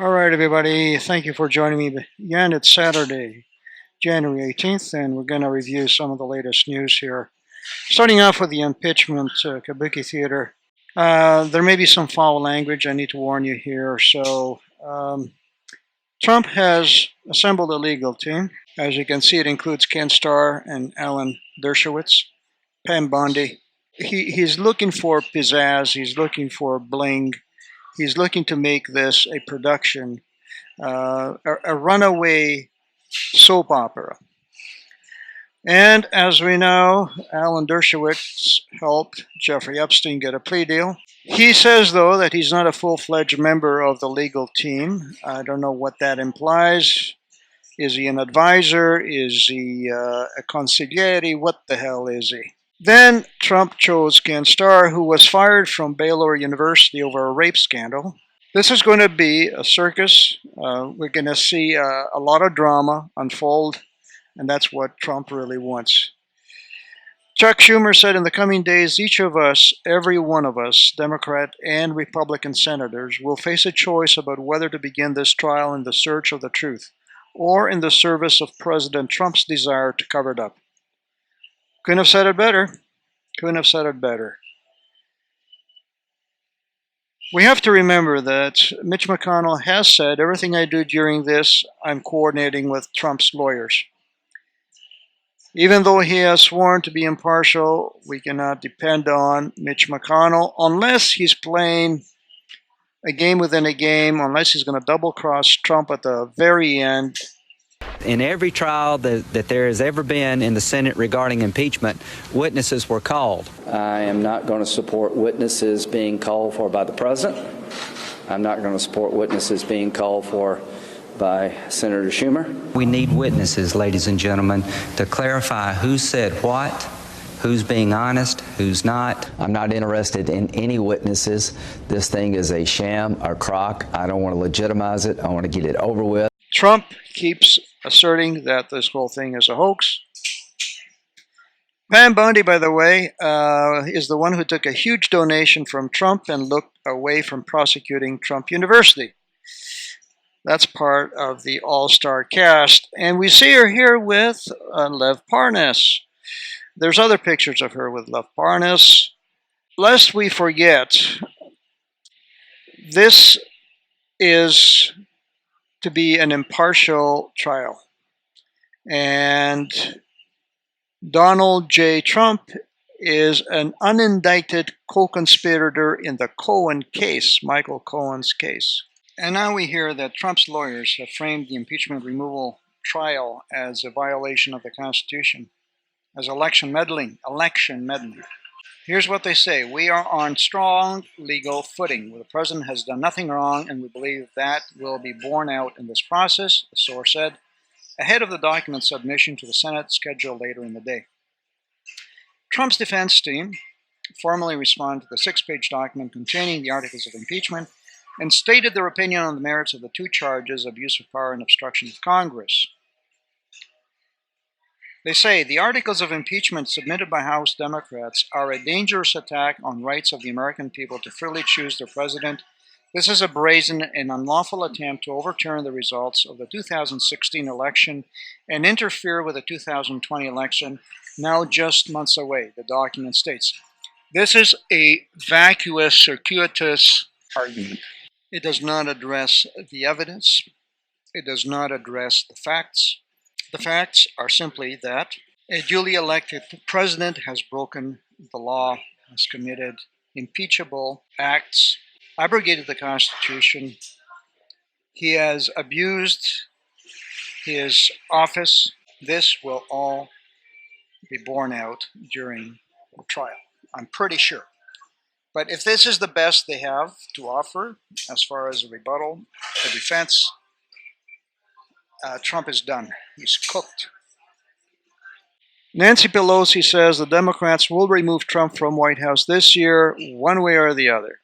All right, everybody. Thank you for joining me again. It's Saturday, January 18th, and we're going to review some of the latest news here. Starting off with the impeachment, Kabuki Theater. There may be some foul language. I need to warn you here. Trump has assembled a legal team. As you can see, it includes Ken Starr and Alan Dershowitz, Pam Bondi. He's looking for pizzazz. He's looking for bling. He's looking to make this a production, a runaway soap opera. And as we know, Alan Dershowitz helped Jeffrey Epstein get a plea deal. He says, though, that he's not a full-fledged member of the legal team. I don't know what that implies. Is he an advisor? Is he a consigliere? What the hell is he? Then Trump chose Ken Starr, who was fired from Baylor University over a rape scandal. This is going to be a circus. We're going to see a lot of drama unfold, and that's what Trump really wants. Chuck Schumer said in the coming days, each of us, every one of us, Democrat and Republican senators, will face a choice about whether to begin this trial in the search of the truth or in the service of President Trump's desire to cover it up. Couldn't have said it better. Couldn't have said it better. We have to remember that Mitch McConnell has said, everything I do during this, I'm coordinating with Trump's lawyers. Even though he has sworn to be impartial, we cannot depend on Mitch McConnell unless he's playing a game within a game, unless he's going to double-cross Trump at the very end. In every trial that there has ever been in the Senate regarding impeachment, witnesses were called. I am not going to support witnesses being called for by the president. I'm not going to support witnesses being called for by Senator Schumer. We need witnesses, ladies and gentlemen, to clarify who said what, who's being honest, who's not. I'm not interested in any witnesses. This thing is a sham or crock. I don't want to legitimize it. I want to get it over with. Trump keeps asserting that this whole thing is a hoax. Pam Bondi, by the way, is the one who took a huge donation from Trump and looked away from prosecuting Trump University. That's part of the all-star cast. And we see her here with Lev Parnas. There's other pictures of her with Lev Parnas. Lest we forget, this is to be an impartial trial. And Donald J. Trump is an unindicted co-conspirator in the Cohen case, Michael Cohen's case. And now we hear that Trump's lawyers have framed the impeachment removal trial as a violation of the Constitution, as election meddling. Here's what they say. We are on strong legal footing. The president has done nothing wrong, and we believe that will be borne out in this process, the source said, ahead of the document submission to the Senate scheduled later in the day. Trump's defense team formally responded to the 6-page document containing the articles of impeachment and stated their opinion on the merits of the 2 charges of abuse of power and obstruction of Congress. They say the articles of impeachment submitted by House Democrats are a dangerous attack on rights of the American people to freely choose their president. This is a brazen and unlawful attempt to overturn the results of the 2016 election and interfere with the 2020 election, now just months away, the document states. This is a vacuous, circuitous argument. It does not address the evidence. It does not address the facts. The facts are simply that a duly elected president has broken the law, has committed impeachable acts, abrogated the Constitution. He has abused his office. This will all be borne out during the trial, I'm pretty sure. But if this is the best they have to offer as far as a rebuttal, a defense, Trump is done. He's cooked. Nancy Pelosi says the Democrats will remove Trump from White House this year, one way or the other.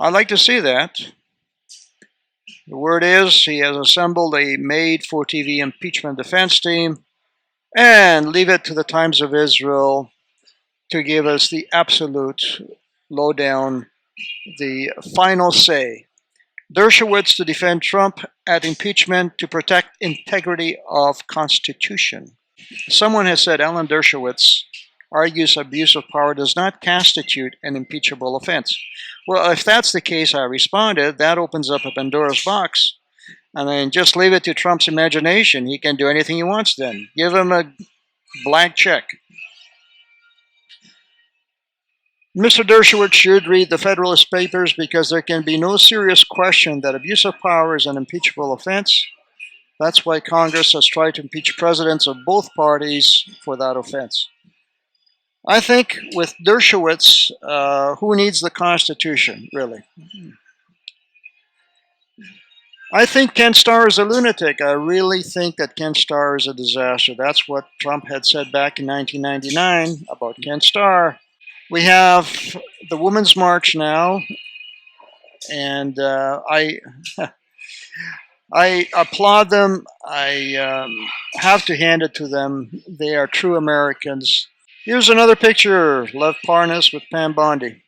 I'd like to see that. The word is he has assembled a made-for-TV impeachment defense team and leave it to the Times of Israel to give us the absolute lowdown, the final say Dershowitz to defend Trump at impeachment to protect integrity of Constitution. Someone has said Alan Dershowitz argues abuse of power does not constitute an impeachable offense. Well, if that's the case, I responded, that opens up a Pandora's box. And then just leave it to Trump's imagination. He can do anything he wants then. Give him a blank check. Mr. Dershowitz should read the Federalist Papers because there can be no serious question that abuse of power is an impeachable offense. That's why Congress has tried to impeach presidents of both parties for that offense. I think with Dershowitz, who needs the Constitution, really? I think Ken Starr is a lunatic. I really think that Ken Starr is a disaster. That's what Trump had said back in 1999 about Ken Starr. We have the Women's March now, and I applaud them. I have to hand it to them. They are true Americans. Here's another picture, Lev Parnas with Pam Bondi.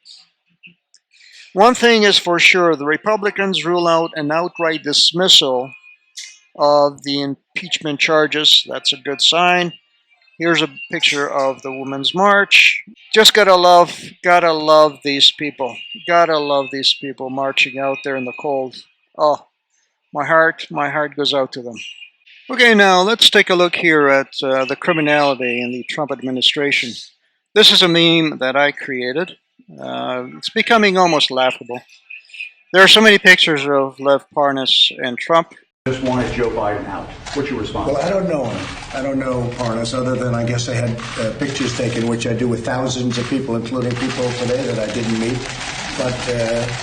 One thing is for sure, the Republicans rule out an outright dismissal of the impeachment charges. That's a good sign. Here's a picture of the Women's March. Just gotta love these people. Gotta love these people marching out there in the cold. Oh, my heart goes out to them. Okay, now let's take a look here at the criminality in the Trump administration. This is a meme that I created. It's becoming almost laughable. There are so many pictures of Lev Parnas and Trump. Just wanted Joe Biden out. What's your response? Well, I don't know him. I don't know Parnas, other than I guess I had pictures taken, which I do with thousands of people, including people today that I didn't meet, but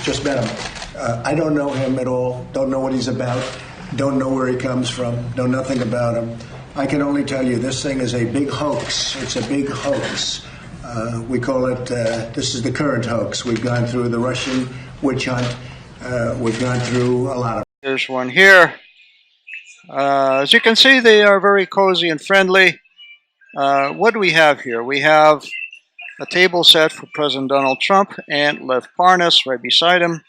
just met him. I don't know him at all. Don't know what he's about. Don't know where he comes from. Know nothing about him. I can only tell you this thing is a big hoax. It's a big hoax. We call it, this is the current hoax. We've gone through the Russian witch hunt. We've gone through a lot of. There's one here. As you can see, they are very cozy and friendly. What do we have here? We have a table set for President Donald Trump and Lev Parnas right beside him.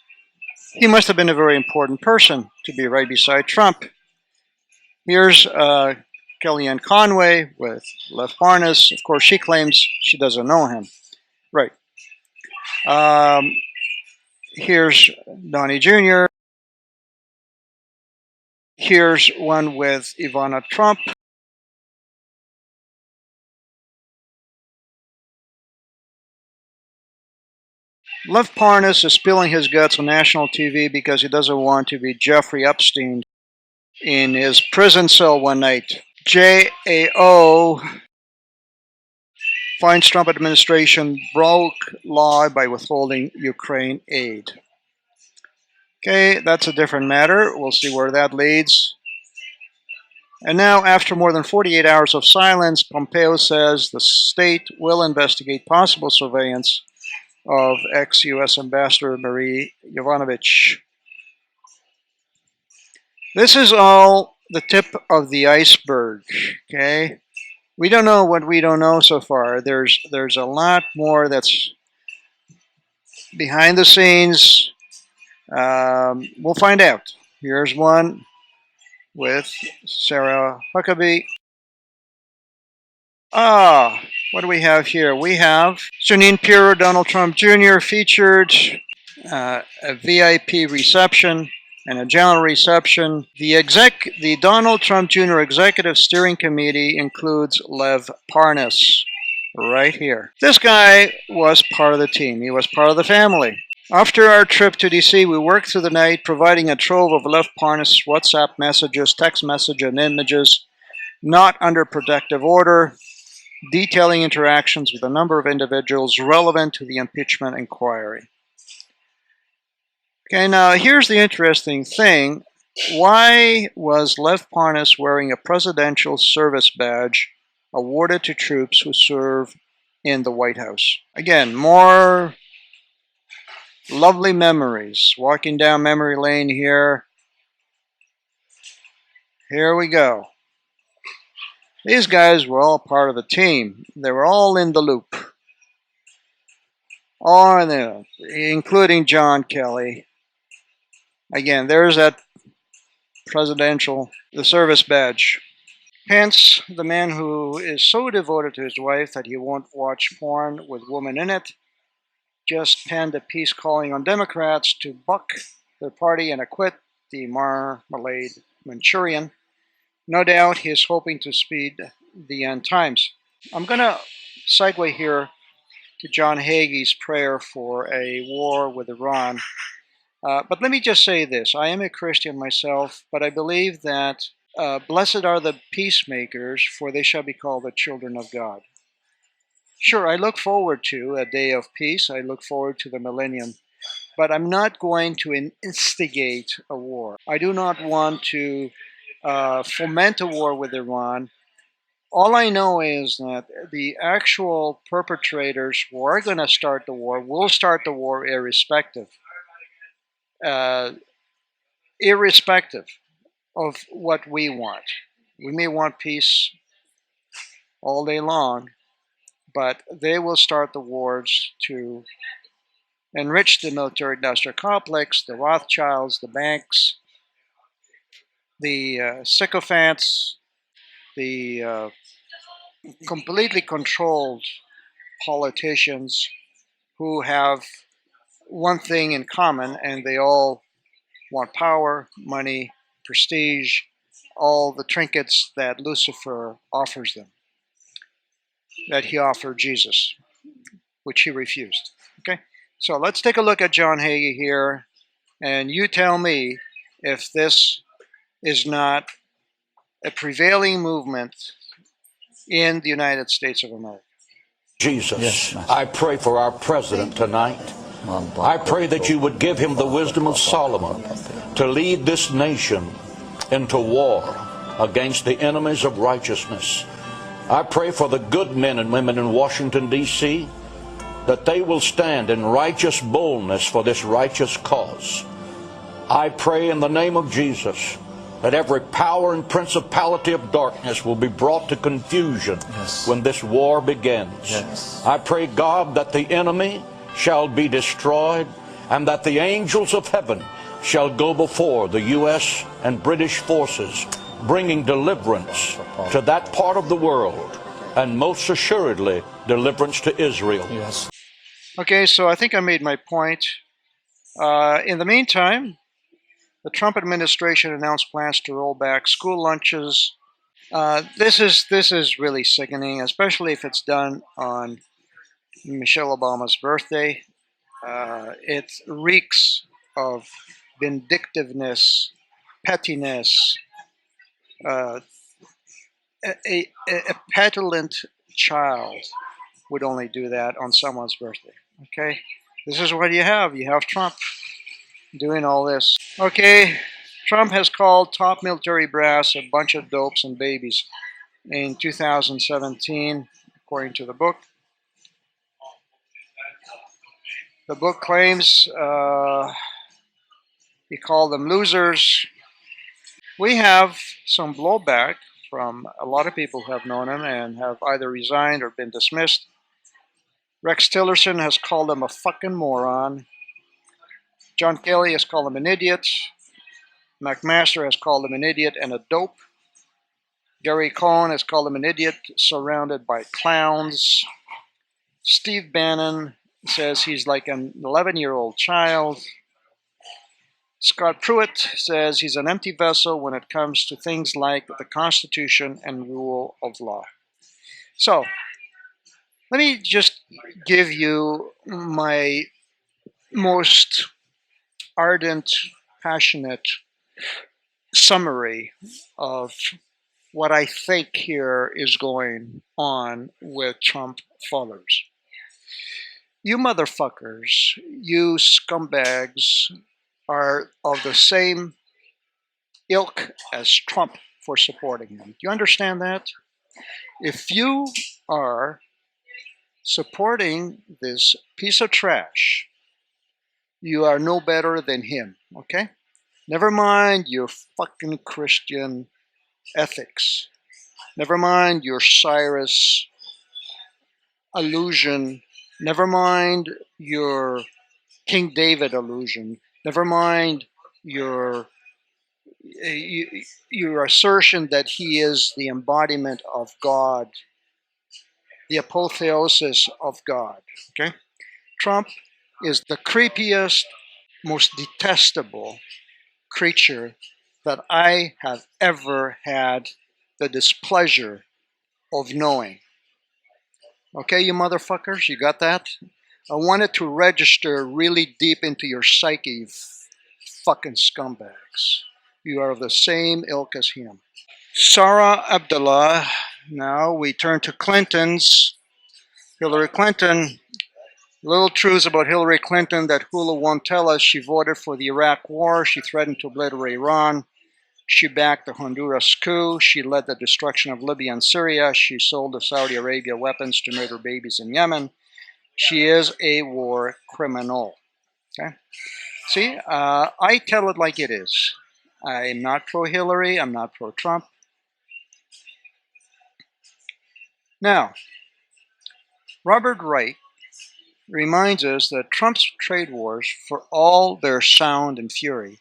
He must have been a very important person to be right beside Trump. Here's Kellyanne Conway with Lev Parnas. Of course, she claims she doesn't know him. Right. Here's Donnie Jr. Here's one with Ivana Trump. Lev Parnas is spilling his guts on national TV because he doesn't want to be Jeffrey Epstein in his prison cell one night. JAO finds Trump administration broke law by withholding Ukraine aid. Okay, that's a different matter. We'll see where that leads. And now, after more than 48 hours of silence, Pompeo says the state will investigate possible surveillance of ex-U.S. Ambassador Marie Yovanovitch. This is all the tip of the iceberg, okay? We don't know what we don't know so far. There's a lot more that's behind the scenes. We'll find out. Here's one with Sarah Huckabee. What do we have here? We have Janine Pirro, Donald Trump Jr. featured a VIP reception and a general reception. The Donald Trump Jr. Executive Steering Committee includes Lev Parnas right here. This guy was part of the team. He was part of the family. After our trip to DC, we worked through the night providing a trove of Lev Parnas WhatsApp messages, text messages, and images not under protective order, detailing interactions with a number of individuals relevant to the impeachment inquiry. Okay, now here's the interesting thing. Why was Lev Parnas wearing a presidential service badge awarded to troops who serve in the White House? Again, more lovely memories. Walking down memory lane here. Here we go. These guys were all part of the team. They were all in the loop. All in there, including John Kelly. Again, there's that the service badge. Pence, the man who is so devoted to his wife that he won't watch porn with women in it, just penned a piece calling on Democrats to buck their party and acquit the Marmalade Manchurian. No doubt he is hoping to speed the end times. I'm going to segue here to John Hagee's prayer for a war with Iran. But let me just say this. I am a Christian myself, but I believe that blessed are the peacemakers, for they shall be called the children of God. Sure, I look forward to a day of peace. I look forward to the millennium. But I'm not going to instigate a war. I do not want to foment a war with Iran. All I know is that the actual perpetrators who are going to start the war will start the war uh, irrespective of what we want. We may want peace all day long, but they will start the wars to enrich the military industrial complex, the Rothschilds, the banks, the sycophants, the completely controlled politicians who have one thing in common, and they all want power, money, prestige, all the trinkets that Lucifer offers them, that he offered Jesus, which he refused. Okay, so let's take a look at John Hagee here, and you tell me if this is not a prevailing movement in the United States of America. Jesus, yes, I pray for our president tonight. I pray that you would give him the wisdom of Solomon to lead this nation into war against the enemies of righteousness. I pray for the good men and women in Washington, D.C., that they will stand in righteous boldness for this righteous cause. I pray in the name of Jesus that every power and principality of darkness will be brought to confusion when this war begins. I pray, God, that the enemy shall be destroyed and that the angels of heaven shall go before the U.S. and British forces, bringing deliverance to that part of the world, and most assuredly deliverance to Israel. Okay, so I think I made my point. In the meantime, the Trump administration announced plans to roll back school lunches. This is really sickening, especially if it's done on Michelle Obama's birthday. It reeks of vindictiveness, pettiness. Uh, a petulant child would only do that on someone's birthday. Okay, this is what you have. You have Trump doing all this. Okay, Trump has called top military brass a bunch of dopes and babies in 2017, according to the book. The book claims he called them losers. We have some blowback from a lot of people who have known him and have either resigned or been dismissed. Rex Tillerson has called him a fucking moron. John Kelly has called him an idiot. McMaster has called him an idiot and a dope. Gary Cohn has called him an idiot surrounded by clowns. Steve Bannon says he's like an 11-year-old child. Scott Pruitt says he's an empty vessel when it comes to things like the Constitution and rule of law. So, let me just give you my most ardent, passionate summary of what I think here is going on with Trump followers. You motherfuckers, you scumbags, are of the same ilk as Trump for supporting him. Do you understand that? If you are supporting this piece of trash, you are no better than him, okay? Never mind your fucking Christian ethics. Never mind your Cyrus illusion. Never mind your King David illusion. Never mind your your assertion that he is the embodiment of God, the apotheosis of God. Okay, Trump is the creepiest, most detestable creature that I have ever had the displeasure of knowing. Okay, you motherfuckers, you got that? I want it to register really deep into your psyche, you fucking scumbags. You are of the same ilk as him. Sarah Abdullah. Now we turn to Clinton's. Hillary Clinton. Little truths about Hillary Clinton that Hulu won't tell us. She voted for the Iraq War. She threatened to obliterate Iran. She backed the Honduras coup. She led the destruction of Libya and Syria. She sold to Saudi Arabia weapons to murder babies in Yemen. She is a war criminal. Okay. See, I tell it like it is. I'm not pro Hillary. I'm not pro Trump. Now, Robert Wright reminds us that Trump's trade wars, for all their sound and fury,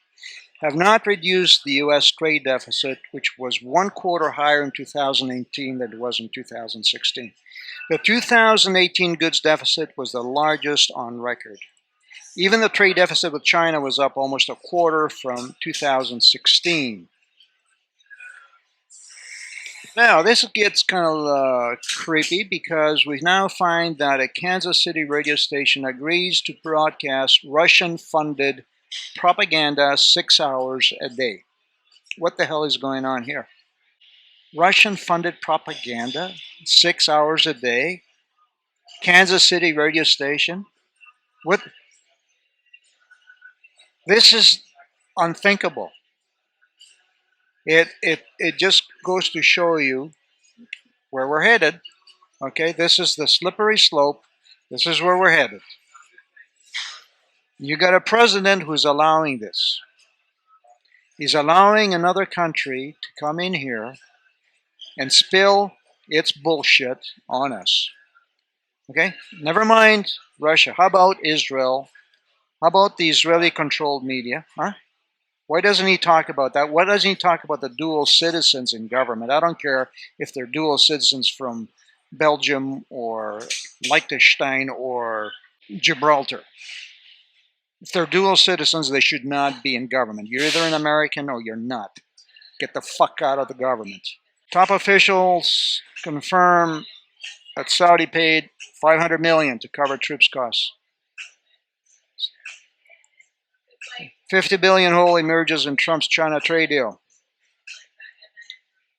have not reduced the U.S. trade deficit, which was 1/4 higher in 2018 than it was in 2016. The 2018 goods deficit was the largest on record. Even the trade deficit with China was up almost 1/4 from 2016. Now, this gets kind of creepy because we now find that a Kansas City radio station agrees to broadcast Russian-funded propaganda 6 hours a day. What the hell is going on here? Russian-funded propaganda 6 hours a day? Kansas City radio station? What? This is unthinkable. It just goes to show you where we're headed. Okay, this is the slippery slope. This is where we're headed. You got a president who's allowing this. He's allowing another country to come in here and spill its bullshit on us. Okay, never mind Russia. How about Israel? How about the Israeli-controlled media? Huh? Why doesn't he talk about that? Why doesn't he talk about the dual citizens in government? I don't care if they're dual citizens from Belgium or Liechtenstein or Gibraltar. If they're dual citizens, they should not be in government. You're either an American or you're not. Get the fuck out of the government. Top officials confirm that Saudi paid $500 million to cover troops' costs. 50 billion hole emerges in Trump's China trade deal.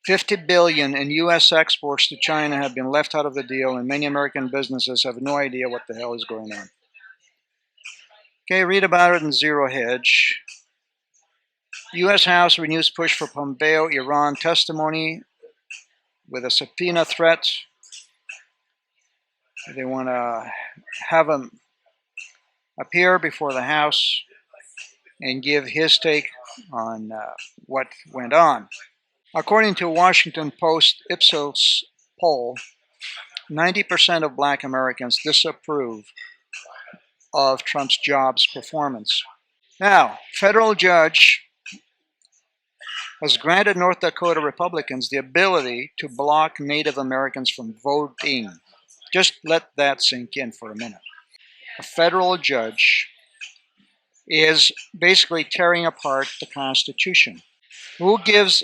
50 billion in U.S. exports to China have been left out of the deal, and many American businesses have no idea what the hell is going on. Okay, read about it in Zero Hedge. U.S. House renews push for Pompeo Iran testimony with a subpoena threat. They want to have him appear before the House and give his take on what went on. According to a Washington Post Ipsos poll, 90% of black Americans disapprove of Trump's jobs performance. Now, federal judge has granted North Dakota Republicans the ability to block Native Americans from voting. Just let that sink in for a minute. A federal judge is basically tearing apart the Constitution. Who gives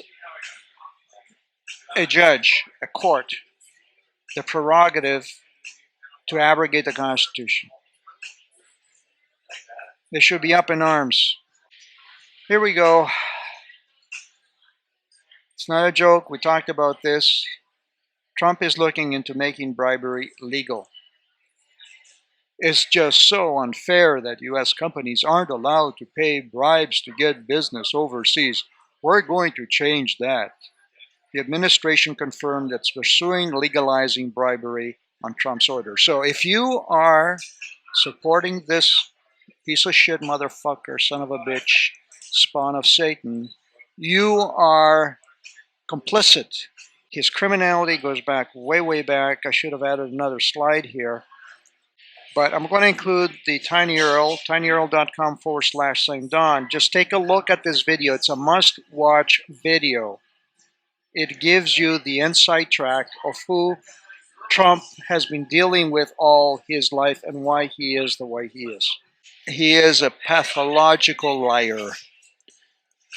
a judge, a court, the prerogative to abrogate the Constitution? They should be up in arms. Here we go. It's not a joke. We talked about this. Trump is looking into making bribery legal. It's just so unfair that U.S. companies aren't allowed to pay bribes to get business overseas. We're going to change that. The administration confirmed it's pursuing legalizing bribery on Trump's order. So if you are supporting this piece of shit motherfucker, son of a bitch, spawn of Satan, you are complicit. His criminality goes back, way, way back. I should have added another slide here. But I'm going to include the tinyurl, tinyurl.com/Saint Just take a look at this video. It's a must-watch video. It gives you the inside track of who Trump has been dealing with all his life and why he is the way he is. He is a pathological liar.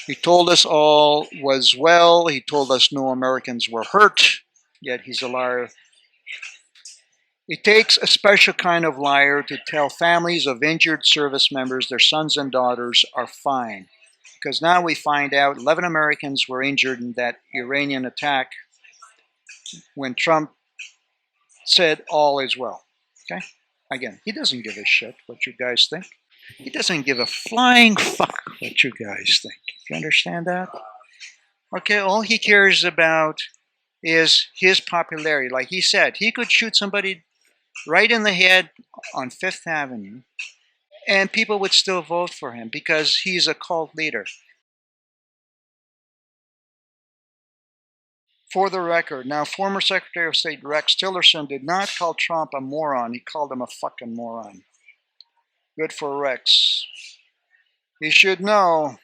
He told us all was well. He told us no Americans were hurt, yet he's a liar. It takes a special kind of liar to tell families of injured service members their sons and daughters are fine. Because now we find out 11 Americans were injured in that Iranian attack when Trump said all is well. Okay? Again, he doesn't give a shit what you guys think. He doesn't give a flying fuck what you guys think. You understand that? Okay, all he cares about is his popularity. Like he said, he could shoot somebody right in the head on Fifth Avenue and people would still vote for him because he's a cult leader. For the record, now former Secretary of State Rex Tillerson did not call Trump a moron. He called him a fucking moron. Good for Rex. He should know.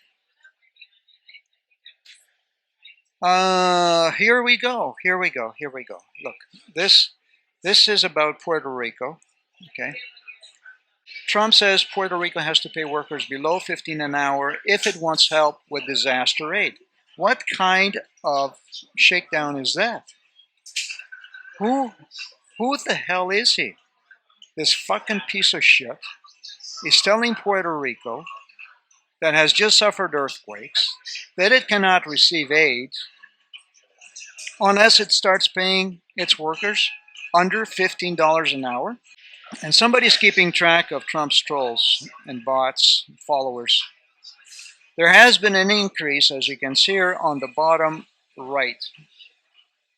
Here we go. Look, this is about Puerto Rico. Okay. Trump says Puerto Rico has to pay workers below $15 an hour if it wants help with disaster aid. What kind of shakedown is that? Who the hell is he? This fucking piece of shit is telling Puerto Rico that has just suffered earthquakes that it cannot receive aid unless it starts paying its workers under $15 an hour. And somebody's keeping track of Trump's trolls and bots, and followers. There has been an increase, as you can see here on the bottom right,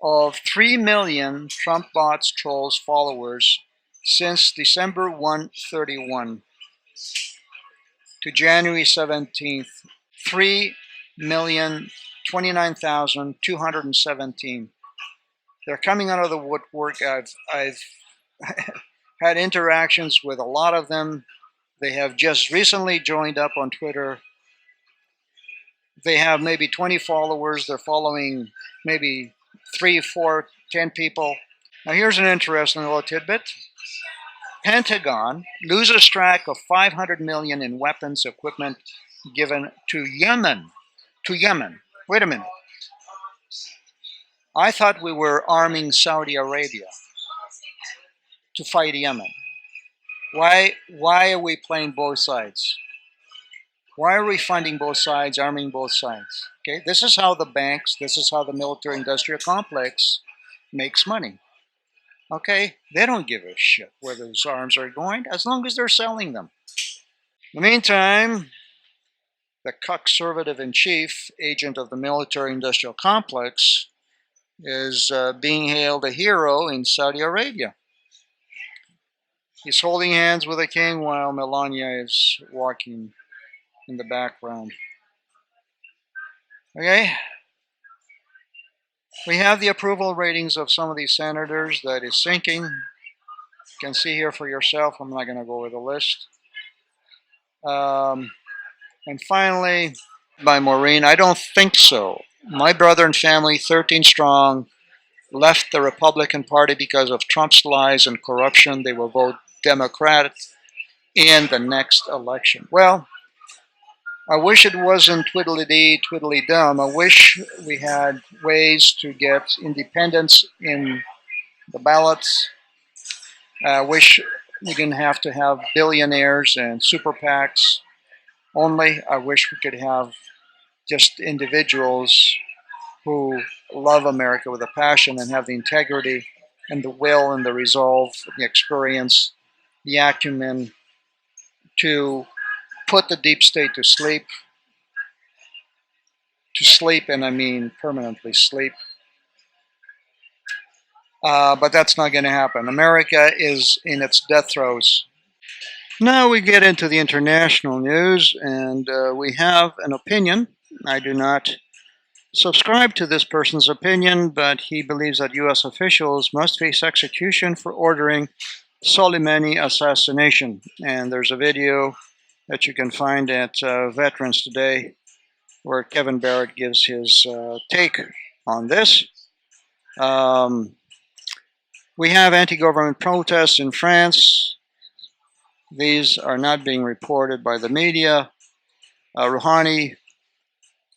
of 3 million Trump bots, trolls, followers since December 131 to January 17th. 3,029,217. They're coming out of the woodwork. I've had interactions with a lot of them. They have just recently joined up on Twitter. They have maybe 20 followers. They're following maybe 3, 4, 10 people. Now here's an interesting little tidbit. Pentagon loses track of $500 million in weapons equipment given to Yemen. Wait a minute. I thought we were arming Saudi Arabia to fight Yemen. Why are we playing both sides? Why are we funding both sides, arming both sides? Okay, this is how the banks, this is how the military-industrial complex makes money. Okay, they don't give a shit where those arms are going as long as they're selling them. In the meantime, the conservative-in-chief, agent of the military-industrial complex, is being hailed a hero in Saudi Arabia. He's holding hands with the king while Melania is walking in the background. Okay. We have the approval ratings of some of these senators that is sinking. You can see here for yourself. I'm not going to go over the list. And finally, by Maureen, I don't think so. My brother and family, 13 strong, left the Republican Party because of Trump's lies and corruption. They will vote Democrat in the next election. Well, I wish it wasn't twiddly-dee, twiddly-dum. I wish we had ways to get independence in the ballots. I wish we didn't have to have billionaires and super PACs only. I wish we could have just individuals who love America with a passion and have the integrity and the will and the resolve, the experience, the acumen to put the deep state to sleep. To sleep, and I mean permanently sleep. But that's not going to happen. America is in its death throes. Now we get into the international news, and we have an opinion. I do not subscribe to this person's opinion, but he believes that U.S. officials must face execution for ordering Soleimani assassination. And there's a video that you can find at Veterans Today where Kevin Barrett gives his take on this. We have anti-government protests in France. These are not being reported by the media. Rouhani,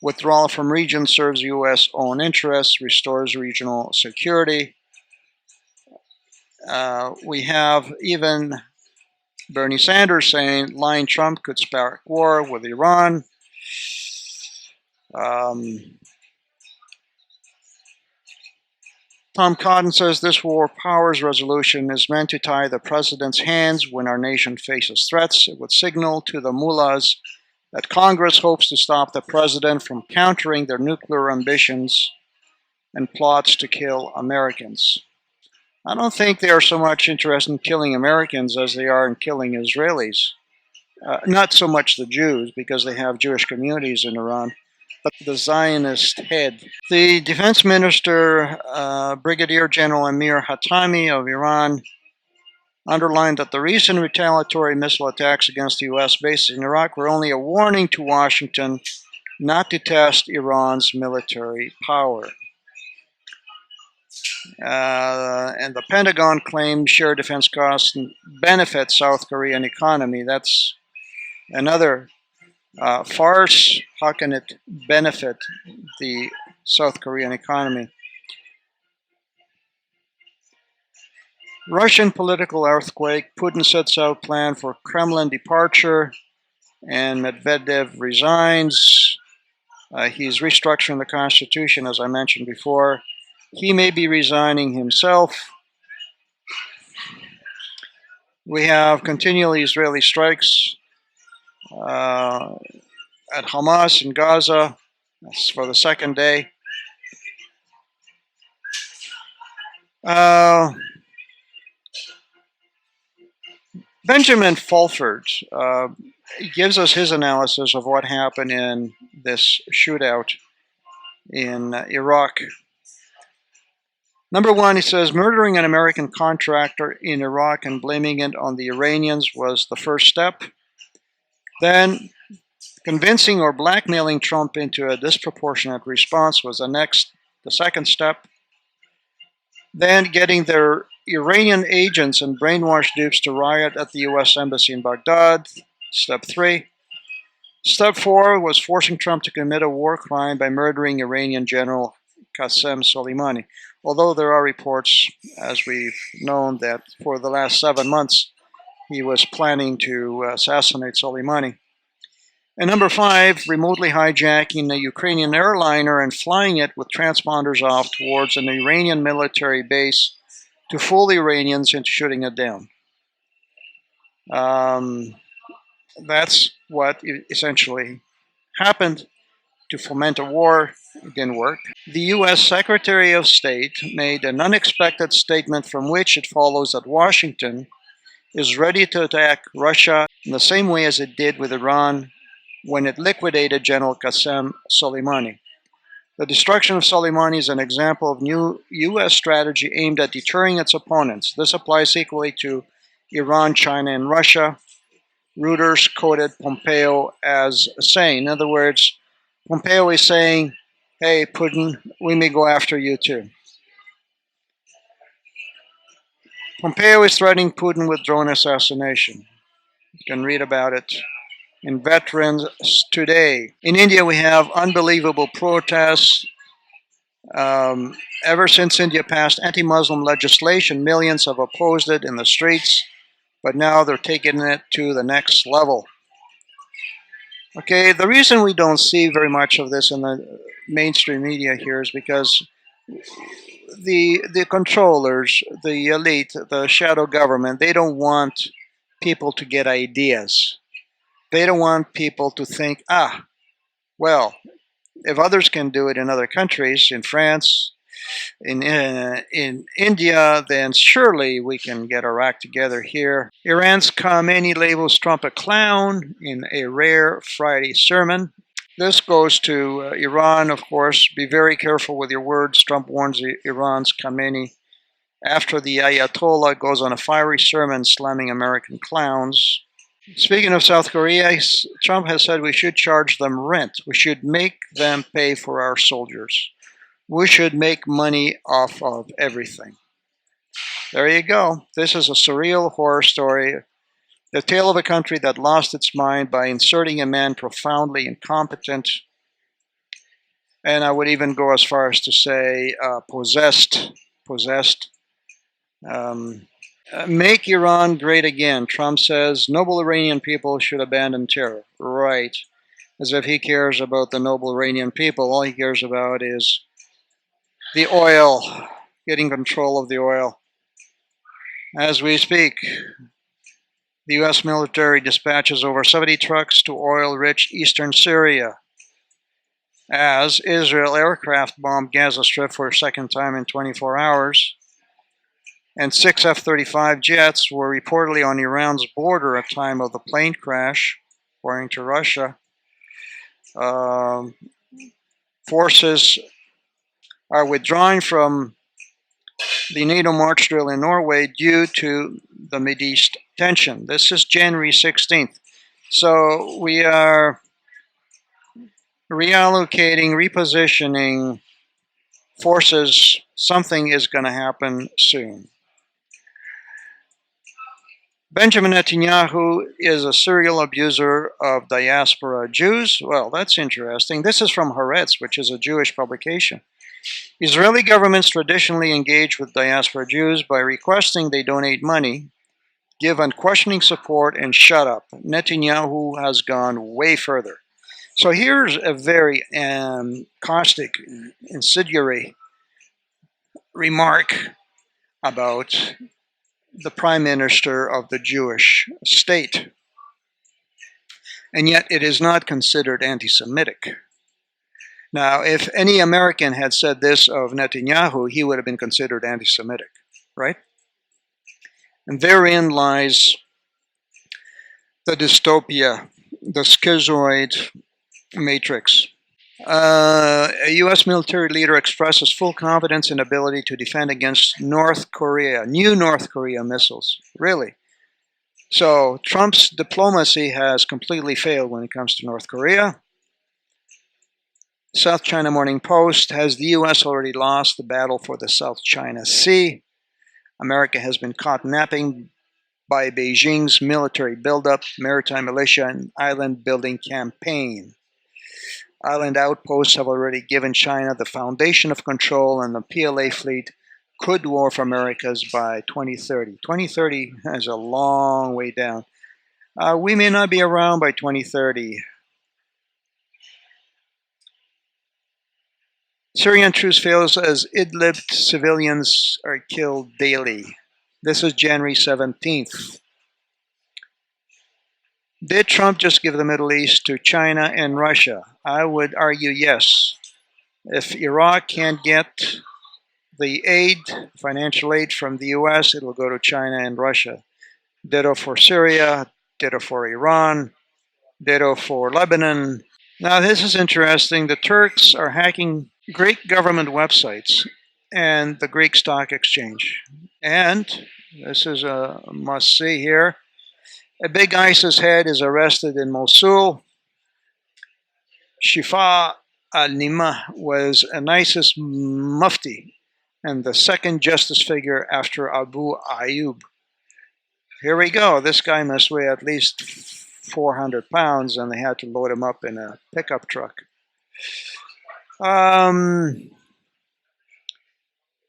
withdrawal from region serves U.S. own interests, restores regional security. We have even Bernie Sanders saying lying Trump could spark war with Iran. Tom Cotton says this war powers resolution is meant to tie the president's hands when our nation faces threats. It would signal to the mullahs that Congress hopes to stop the president from countering their nuclear ambitions and plots to kill Americans. I don't think they are so much interested in killing Americans as they are in killing Israelis. Not so much the Jews, because they have Jewish communities in Iran, but the Zionist head. The defense minister, Brigadier General Amir Hatami of Iran, underlined that the recent retaliatory missile attacks against the U.S. bases in Iraq were only a warning to Washington not to test Iran's military power. And the Pentagon claimed shared defense costs benefit South Korean economy. That's another farce. How can it benefit the South Korean economy? Russian political earthquake. Putin sets out plan for Kremlin departure, and Medvedev resigns. He's restructuring the constitution, as I mentioned before. He may be resigning himself. We have continual Israeli strikes at Hamas in Gaza. That's for the second day. Benjamin Fulford gives us his analysis of what happened in this shootout in Iraq. Number one, he says, murdering an American contractor in Iraq and blaming it on the Iranians was the first step. Then, convincing or blackmailing Trump into a disproportionate response was the second step. Then, getting their Iranian agents and brainwashed dupes to riot at the U.S. Embassy in Baghdad, step 3. Step 4 was forcing Trump to commit a war crime by murdering Iranian General Qasem Soleimani. Although there are reports, as we've known, that for the last 7 months he was planning to assassinate Soleimani. And number 5, remotely hijacking a Ukrainian airliner and flying it with transponders off towards an Iranian military base to fool the Iranians into shooting it down. That's what essentially happened to foment a war. It didn't work. The U.S. Secretary of State made an unexpected statement from which it follows that Washington is ready to attack Russia in the same way as it did with Iran when it liquidated General Qasem Soleimani. The destruction of Soleimani is an example of new U.S. strategy aimed at deterring its opponents. This applies equally to Iran, China, and Russia. Reuters quoted Pompeo as saying, in other words, Pompeo is saying, hey, Putin, we may go after you too. Pompeo is threatening Putin with drone assassination. You can read about it in Veterans Today. In India, we have unbelievable protests. Ever since India passed anti-Muslim legislation, millions have opposed it in the streets, but now they're taking it to the next level. Okay, the reason we don't see very much of this in the mainstream media here is because the controllers, the elite, the shadow government, they don't want people to get ideas. They don't want people to think, well, if others can do it in other countries, in France, in India, then surely we can get our act together here. Iran's Khamenei labels Trump a clown in a rare Friday sermon. This goes to Iran, of course. Be very careful with your words. Trump warns Iran's Khamenei after the Ayatollah goes on a fiery sermon slamming American clowns. Speaking of South Korea, Trump has said we should charge them rent. We should make them pay for our soldiers. We should make money off of everything. There you go. This is a surreal horror story. The tale of a country that lost its mind by inserting a man profoundly incompetent, and I would even go as far as to say possessed. Make Iran great again. Trump says noble Iranian people should abandon terror. Right. As if he cares about the noble Iranian people. All he cares about is the oil, getting control of the oil. As we speak, the U.S. military dispatches over 70 trucks to oil-rich eastern Syria. As Israel aircraft bombed Gaza Strip for a second time in 24 hours. And 6 F-35 jets were reportedly on Iran's border at the time of the plane crash, according to Russia. Forces are withdrawing from the NATO March drill in Norway due to the Mideast tension. This is January 16th. So we are reallocating, repositioning forces. Something is going to happen soon. Benjamin Netanyahu is a serial abuser of diaspora Jews. Well, that's interesting. This is from Haaretz, which is a Jewish publication. Israeli governments traditionally engage with diaspora Jews by requesting they donate money, give unquestioning support, and shut up. Netanyahu has gone way further. So here's a very caustic, incendiary remark about the prime minister of the Jewish state. And yet it is not considered anti-Semitic. Now, if any American had said this of Netanyahu, he would have been considered anti-Semitic, right? And therein lies the dystopia, the schizoid matrix. A U.S. military leader expresses full confidence in ability to defend against North Korea, new North Korea missiles. Really? So Trump's diplomacy has completely failed when it comes to North Korea. South China Morning Post, has the U.S. already lost the battle for the South China Sea? America has been caught napping by Beijing's military buildup, maritime militia, and island building campaign. Island outposts have already given China the foundation of control, and the PLA fleet could dwarf America's by 2030. 2030 is a long way down. We may not be around by 2030. Syrian truce fails as Idlib civilians are killed daily. This is January 17th. Did Trump just give the Middle East to China and Russia? I would argue yes. If Iraq can't get the aid, financial aid from the US, it will go to China and Russia. Ditto for Syria, ditto for Iran, ditto for Lebanon. Now this is interesting. The Turks are hacking Greek government websites and the Greek stock exchange. And this is a must-see here. A big ISIS head is arrested in Mosul. Shifa al-Nima was an ISIS mufti and the second justice figure after Abu Ayyub. Here we go. This guy must weigh at least 400 pounds, and they had to load him up in a pickup truck.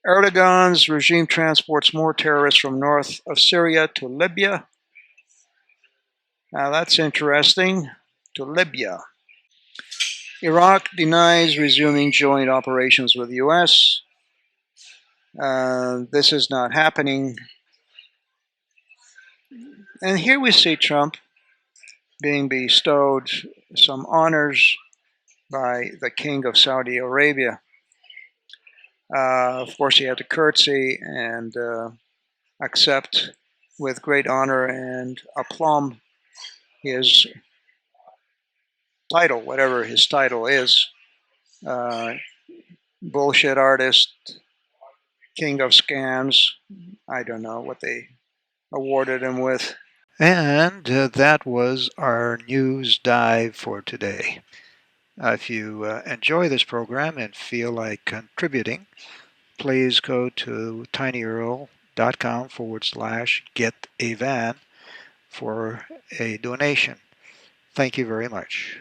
Erdogan's regime transports more terrorists from north of Syria to Libya. Now that's interesting. To Libya. Iraq denies resuming joint operations with the U.S. This is not happening. And here we see Trump being bestowed some honors by the King of Saudi Arabia. Of course, he had to curtsy and accept with great honor and aplomb his title, whatever his title is. Bullshit artist, king of scams. I don't know what they awarded him with. And that was our news dive for today. If you enjoy this program and feel like contributing, please go to tinyurl.com/getavan for a donation. Thank you very much.